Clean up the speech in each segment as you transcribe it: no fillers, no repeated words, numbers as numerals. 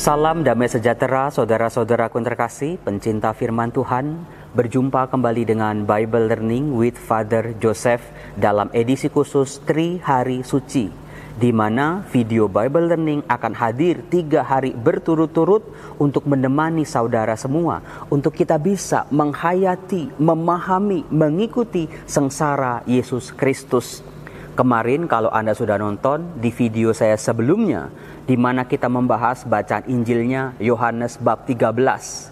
Salam damai sejahtera saudara-saudaraku yang terkasih, pencinta firman Tuhan. Berjumpa kembali dengan Bible Learning with Father Joseph dalam edisi khusus Tri Hari Suci, di mana video Bible Learning akan hadir 3 hari berturut-turut untuk menemani saudara semua, untuk kita bisa menghayati, memahami, mengikuti sengsara Yesus Kristus. Kemarin kalau Anda sudah nonton di video saya sebelumnya, di mana kita membahas bacaan Injilnya Yohanes bab 13.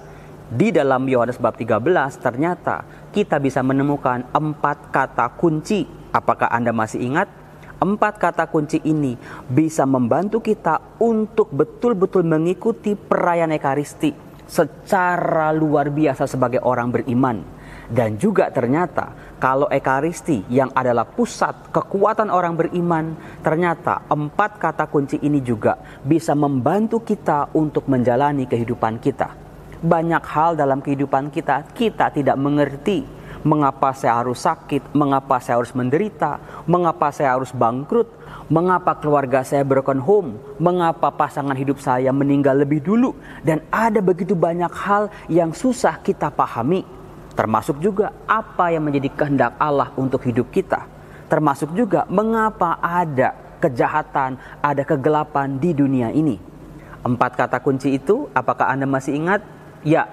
Di dalam Yohanes bab 13 ternyata kita bisa menemukan 4 kata kunci. Apakah Anda masih ingat? 4 kata kunci ini bisa membantu kita untuk betul-betul mengikuti perayaan Ekaristi secara luar biasa sebagai orang beriman. Dan juga ternyata kalau Ekaristi yang adalah pusat kekuatan orang beriman, ternyata 4 kata kunci ini juga bisa membantu kita untuk menjalani kehidupan kita. Banyak hal dalam kehidupan kita tidak mengerti. Mengapa saya harus sakit? Mengapa saya harus menderita? Mengapa saya harus bangkrut? Mengapa keluarga saya broken home? Mengapa pasangan hidup saya meninggal lebih dulu? Dan ada begitu banyak hal yang susah kita pahami. Termasuk juga apa yang menjadi kehendak Allah untuk hidup kita. Termasuk juga mengapa ada kejahatan, ada kegelapan di dunia ini. 4 kata kunci itu, apakah Anda masih ingat? Ya,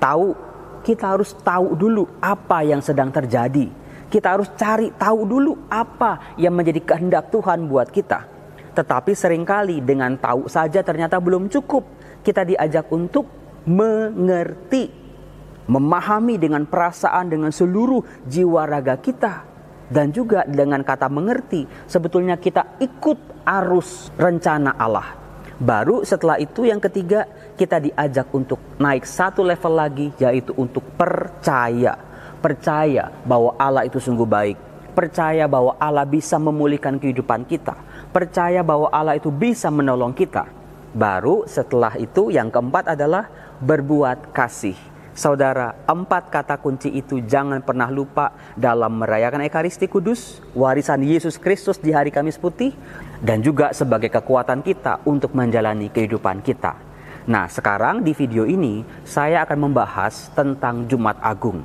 tahu. Kita harus tahu dulu apa yang sedang terjadi. Kita harus cari tahu dulu apa yang menjadi kehendak Tuhan buat kita. Tetapi seringkali dengan tahu saja ternyata belum cukup. Kita diajak untuk mengerti, memahami dengan perasaan, dengan seluruh jiwa raga kita. Dan juga dengan kata mengerti, sebetulnya kita ikut arus rencana Allah. Baru setelah itu yang ketiga, kita diajak untuk naik 1 level lagi, yaitu untuk percaya. Percaya bahwa Allah itu sungguh baik. Percaya bahwa Allah bisa memulihkan kehidupan kita. Percaya bahwa Allah itu bisa menolong kita. Baru setelah itu yang keempat adalah berbuat kasih. Saudara, 4 kata kunci itu jangan pernah lupa dalam merayakan Ekaristi Kudus, warisan Yesus Kristus di hari Kamis Putih, dan juga sebagai kekuatan kita untuk menjalani kehidupan kita. Nah, sekarang di video ini saya akan membahas tentang Jumat Agung.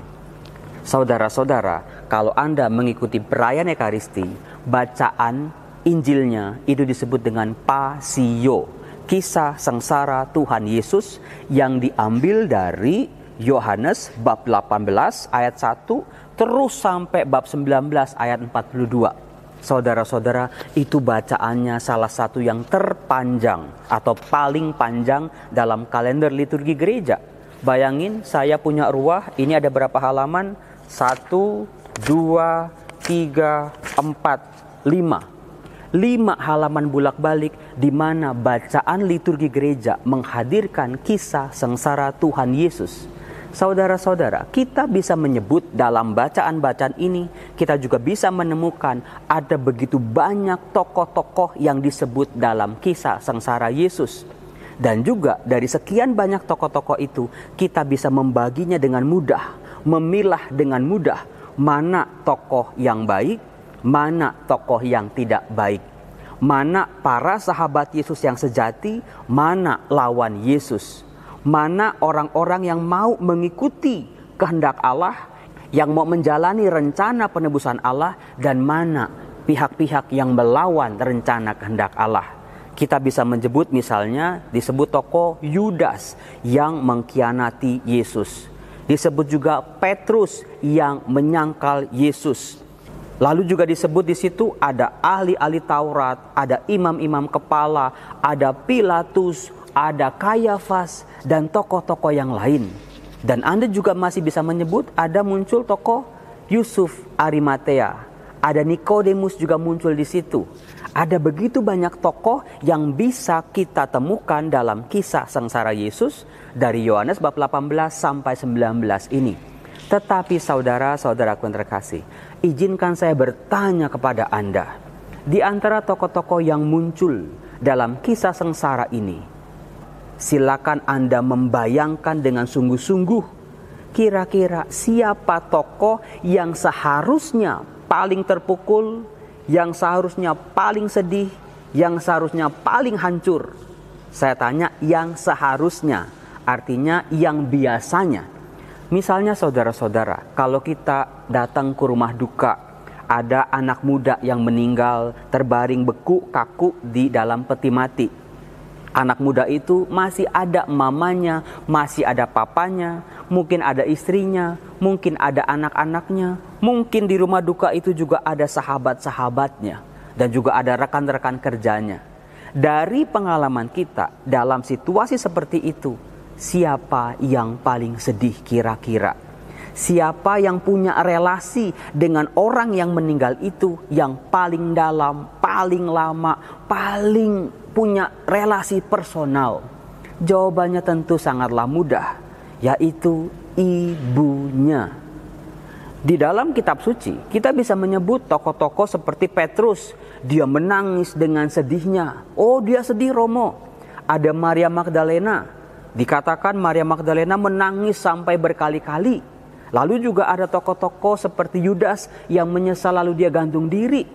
Saudara-saudara, kalau Anda mengikuti perayaan Ekaristi, bacaan Injilnya itu disebut dengan Pasio, kisah sengsara Tuhan Yesus, yang diambil dari Yohanes bab 18 ayat 1 terus sampai bab 19 ayat 42. Saudara-saudara, itu bacaannya salah satu yang terpanjang atau paling panjang dalam kalender liturgi gereja. Bayangin, saya punya ruah, ini ada berapa halaman? 1, 2, 3, 4, 5 halaman bolak-balik di mana bacaan liturgi gereja menghadirkan kisah sengsara Tuhan Yesus. Saudara-saudara, kita bisa menyebut dalam bacaan-bacaan ini, kita juga bisa menemukan ada begitu banyak tokoh-tokoh yang disebut dalam kisah sengsara Yesus. Dan juga dari sekian banyak tokoh-tokoh itu, kita bisa membaginya dengan mudah, memilah dengan mudah mana tokoh yang baik, mana tokoh yang tidak baik, mana para sahabat Yesus yang sejati, mana lawan Yesus. Mana orang-orang yang mau mengikuti kehendak Allah, yang mau menjalani rencana penebusan Allah, dan mana pihak-pihak yang melawan rencana kehendak Allah. Kita bisa menyebut misalnya disebut tokoh Yudas yang mengkhianati Yesus. Disebut juga Petrus yang menyangkal Yesus. Lalu juga disebut di situ ada ahli-ahli Taurat, ada imam-imam kepala, ada Pilatus, ada Kayafas, dan tokoh-tokoh yang lain. Dan Anda juga masih bisa menyebut ada muncul tokoh Yusuf Arimatea. Ada Nikodemus juga muncul di situ. Ada begitu banyak tokoh yang bisa kita temukan dalam kisah sengsara Yesus dari Yohanes bab 18 sampai 19 ini. Tetapi saudara-saudaraku yang terkasih, izinkan saya bertanya kepada Anda. Di antara tokoh-tokoh yang muncul dalam kisah sengsara ini, silakan Anda membayangkan dengan sungguh-sungguh kira-kira siapa tokoh yang seharusnya paling terpukul, yang seharusnya paling sedih, yang seharusnya paling hancur Saya tanya yang seharusnya, artinya yang biasanya. Misalnya saudara-saudara, kalau kita datang ke rumah duka, ada anak muda yang meninggal terbaring beku kaku di dalam peti mati. Anak muda itu masih ada mamanya, masih ada papanya, mungkin ada istrinya, mungkin ada anak-anaknya, mungkin di rumah duka itu juga ada sahabat-sahabatnya, dan juga ada rekan-rekan kerjanya. Dari pengalaman kita dalam situasi seperti itu, siapa yang paling sedih kira-kira? Siapa yang punya relasi dengan orang yang meninggal itu yang paling dalam, paling lama, paling punya relasi personal? Jawabannya tentu sangatlah mudah, yaitu ibunya. Di dalam kitab suci, kita bisa menyebut tokoh-tokoh seperti Petrus. Dia menangis dengan sedihnya. Oh, dia sedih, Romo. Ada Maria Magdalena. Dikatakan Maria Magdalena menangis sampai berkali-kali. Lalu juga ada tokoh-tokoh seperti Yudas yang menyesal lalu dia gantung diri.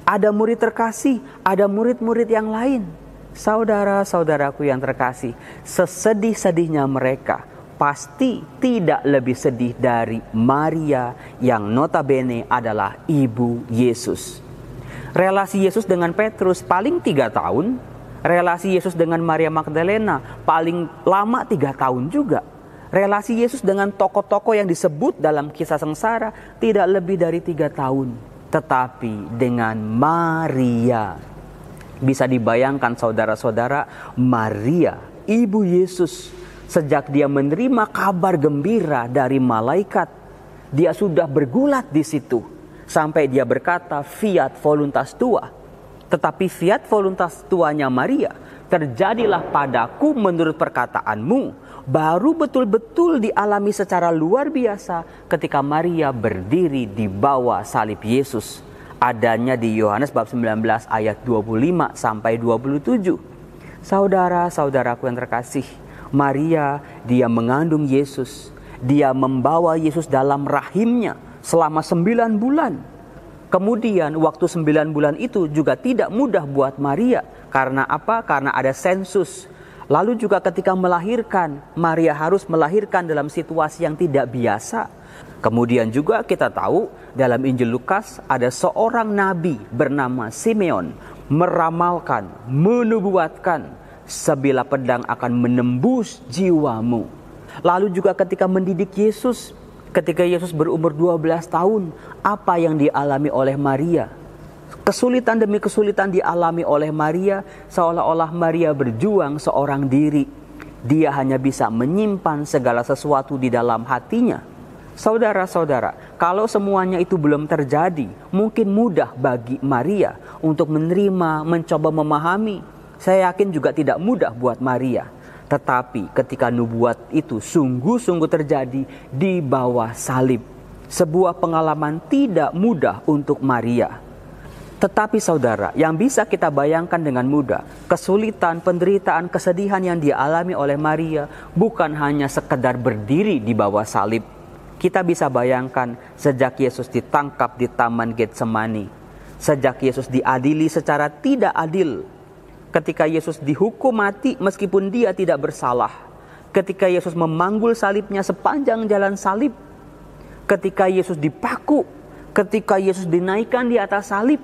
Ada murid terkasih, ada murid-murid yang lain. Saudara-saudaraku yang terkasih, sesedih-sedihnya mereka pasti tidak lebih sedih dari Maria yang notabene adalah ibu Yesus. Relasi Yesus dengan Petrus paling 3 tahun. Relasi Yesus dengan Maria Magdalena paling lama 3 tahun juga. Relasi Yesus dengan tokoh-tokoh yang disebut dalam kisah sengsara tidak lebih dari 3 tahun. Tetapi dengan Maria, bisa dibayangkan saudara-saudara, Maria, ibu Yesus, sejak dia menerima kabar gembira dari malaikat, dia sudah bergulat di situ. Sampai dia berkata, fiat voluntas tua. Tetapi fiat voluntas tuanya Maria, terjadilah padaku menurut perkataanmu, baru betul-betul dialami secara luar biasa ketika Maria berdiri di bawah salib Yesus. Adanya di Yohanes bab 19 ayat 25 sampai 27. Saudara-saudaraku yang terkasih, Maria dia mengandung Yesus. Dia membawa Yesus dalam rahimnya selama 9 bulan. Kemudian waktu 9 bulan itu juga tidak mudah buat Maria. Karena apa? Karena ada sensus. Lalu juga ketika melahirkan, Maria harus melahirkan dalam situasi yang tidak biasa. Kemudian juga kita tahu dalam Injil Lukas ada seorang nabi bernama Simeon meramalkan, menubuatkan sebilah pedang akan menembus jiwamu. Lalu juga ketika mendidik Yesus, ketika Yesus berumur 12 tahun, apa yang dialami oleh Maria? Kesulitan demi kesulitan dialami oleh Maria, seolah-olah Maria berjuang seorang diri. Dia hanya bisa menyimpan segala sesuatu di dalam hatinya. Saudara-saudara, kalau semuanya itu belum terjadi, mungkin mudah bagi Maria untuk menerima, mencoba memahami. Saya yakin juga tidak mudah buat Maria. Tetapi ketika nubuat itu sungguh-sungguh terjadi di bawah salib, sebuah pengalaman tidak mudah untuk Maria. Tetapi saudara, yang bisa kita bayangkan dengan mudah, kesulitan, penderitaan, kesedihan yang dialami oleh Maria bukan hanya sekedar berdiri di bawah salib. Kita bisa bayangkan sejak Yesus ditangkap di Taman Getsemani, sejak Yesus diadili secara tidak adil, ketika Yesus dihukum mati meskipun dia tidak bersalah, ketika Yesus memanggul salibnya sepanjang jalan salib, ketika Yesus dipaku, ketika Yesus dinaikkan di atas salib,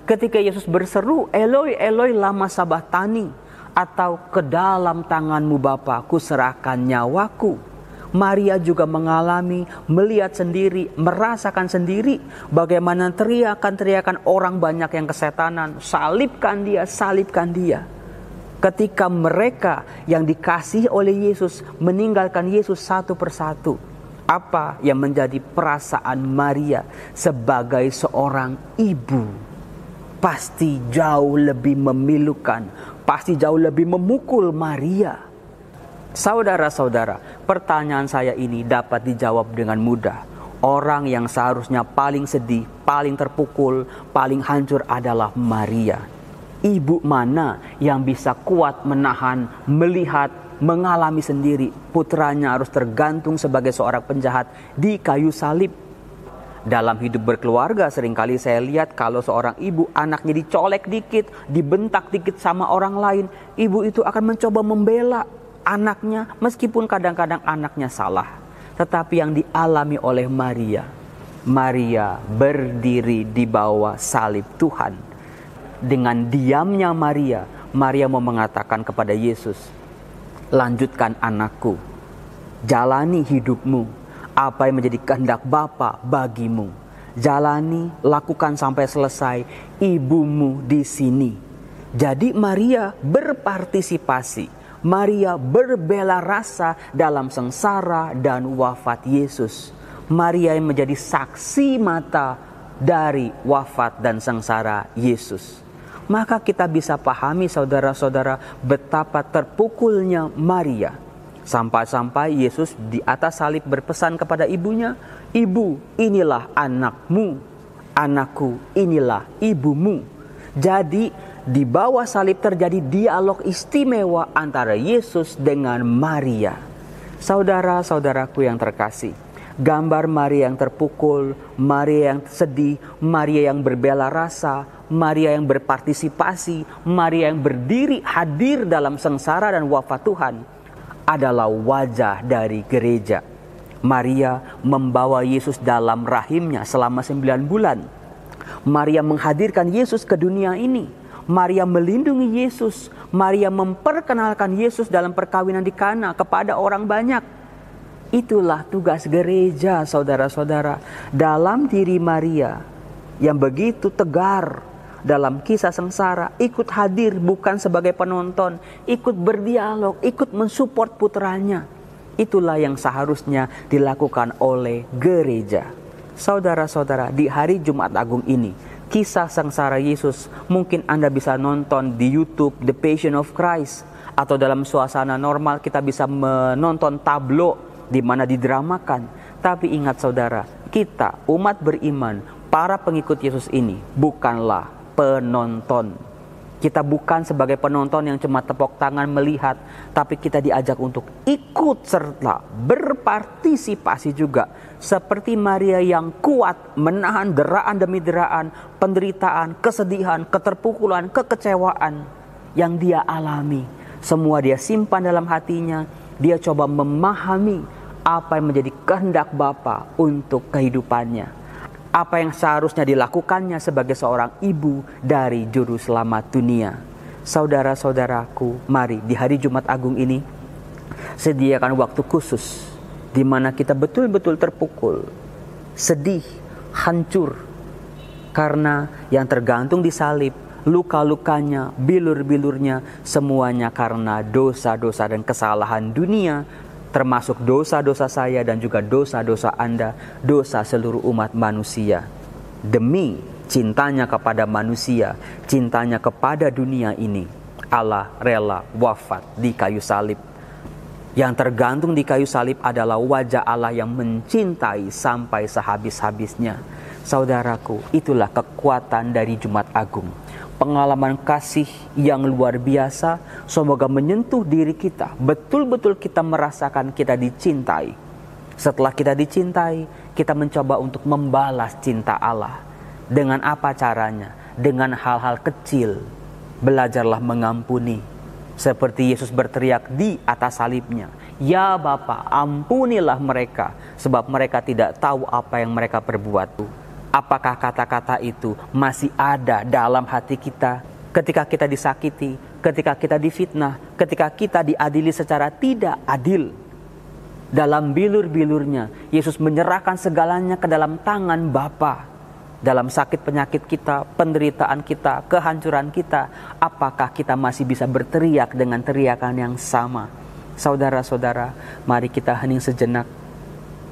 ketika Yesus berseru, Eloi, Eloi, lama sabachthani, atau ke dalam tanganmu Bapa, kuserahkan nyawaku. Maria juga mengalami, melihat sendiri, merasakan sendiri bagaimana teriakan-teriakan orang banyak yang kesetanan, salibkan dia, salibkan dia. Ketika mereka yang dikasihi oleh Yesus meninggalkan Yesus satu persatu, apa yang menjadi perasaan Maria sebagai seorang ibu? Pasti jauh lebih memilukan, pasti jauh lebih memukul Maria. Saudara-saudara, pertanyaan saya ini dapat dijawab dengan mudah. Orang yang seharusnya paling sedih, paling terpukul, paling hancur adalah Maria. Ibu mana yang bisa kuat menahan, melihat, mengalami sendiri putranya harus tergantung sebagai seorang penjahat di kayu salib? Dalam hidup berkeluarga seringkali saya lihat kalau seorang ibu anaknya dicolek dikit, dibentak dikit sama orang lain, ibu itu akan mencoba membela anaknya meskipun kadang-kadang anaknya salah. Tetapi yang dialami oleh Maria berdiri di bawah salib Tuhan. Dengan diamnya Maria mau mengatakan kepada Yesus, lanjutkan anakku, jalani hidupmu. Apa yang menjadi kehendak Bapa bagimu, jalani, lakukan sampai selesai. Ibumu di sini. Jadi Maria berpartisipasi, Maria berbela rasa dalam sengsara dan wafat Yesus. Maria yang menjadi saksi mata dari wafat dan sengsara Yesus. Maka kita bisa pahami saudara-saudara betapa terpukulnya Maria. Sampai-sampai Yesus di atas salib berpesan kepada ibunya, ibu inilah anakmu, anakku inilah ibumu. Jadi di bawah salib terjadi dialog istimewa antara Yesus dengan Maria. Saudara-saudaraku yang terkasih, gambar Maria yang terpukul, Maria yang sedih, Maria yang berbela rasa, Maria yang berpartisipasi, Maria yang berdiri hadir dalam sengsara dan wafat Tuhan adalah wajah dari gereja. Maria membawa Yesus dalam rahimnya selama 9 bulan. Maria menghadirkan Yesus ke dunia ini. Maria melindungi Yesus. Maria memperkenalkan Yesus dalam perkawinan di Kana kepada orang banyak. Itulah tugas gereja, saudara-saudara. Dalam diri Maria yang begitu tegar dalam kisah sengsara, ikut hadir bukan sebagai penonton, ikut berdialog, ikut mensupport putranya. Itulah yang seharusnya dilakukan oleh gereja. Saudara-saudara, di hari Jumat Agung ini, kisah sengsara Yesus mungkin Anda bisa nonton di YouTube The Passion of Christ, atau dalam suasana normal kita bisa menonton tablo di mana didramakan. Tapi ingat saudara, kita umat beriman, para pengikut Yesus ini bukanlah penonton. Kita bukan sebagai penonton yang cuma tepuk tangan melihat, tapi kita diajak untuk ikut serta berpartisipasi juga. Seperti Maria yang kuat menahan deraan demi deraan, penderitaan, kesedihan, keterpukulan, kekecewaan yang dia alami. Semua dia simpan dalam hatinya. Dia coba memahami apa yang menjadi kehendak Bapa untuk kehidupannya. Apa yang seharusnya dilakukannya sebagai seorang ibu dari juru selamat dunia. Saudara-saudaraku, mari di hari Jumat Agung ini sediakan waktu khusus di mana kita betul-betul terpukul, sedih, hancur karena yang tergantung di salib, luka-lukanya, bilur-bilurnya, semuanya karena dosa-dosa dan kesalahan dunia, termasuk dosa-dosa saya dan juga dosa-dosa Anda, dosa seluruh umat manusia. Demi cintanya kepada manusia, cintanya kepada dunia ini, Allah rela wafat di kayu salib. Yang tergantung di kayu salib adalah wajah Allah yang mencintai sampai sehabis-habisnya. Saudaraku, itulah kekuatan dari Jumat Agung. Pengalaman kasih yang luar biasa, semoga menyentuh diri kita. Betul-betul kita merasakan kita dicintai. Setelah kita dicintai, kita mencoba untuk membalas cinta Allah. Dengan apa caranya? Dengan hal-hal kecil. Belajarlah mengampuni. Seperti Yesus berteriak di atas salibnya, "Ya Bapa, ampunilah mereka, sebab mereka tidak tahu apa yang mereka perbuat." Apakah kata-kata itu masih ada dalam hati kita ketika kita disakiti, ketika kita difitnah, ketika kita diadili secara tidak adil? Dalam bilur-bilurnya, Yesus menyerahkan segalanya ke dalam tangan Bapa. Dalam sakit penyakit kita, penderitaan kita, kehancuran kita, apakah kita masih bisa berteriak dengan teriakan yang sama? Saudara-saudara, mari kita hening sejenak.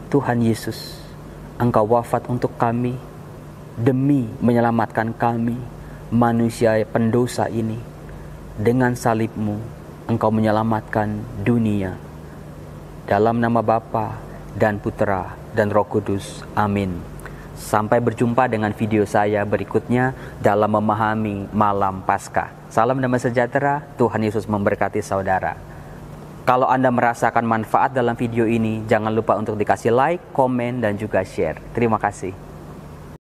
Tuhan Yesus, Engkau wafat untuk kami, demi menyelamatkan kami, manusia pendosa ini. Dengan salib-Mu, Engkau menyelamatkan dunia. Dalam nama Bapa dan Putra dan Roh Kudus. Amin. Sampai berjumpa dengan video saya berikutnya dalam memahami malam Paskah. Salam damai sejahtera, Tuhan Yesus memberkati saudara. Kalau Anda merasakan manfaat dalam video ini, jangan lupa untuk dikasih like, komen, dan juga share. Terima kasih.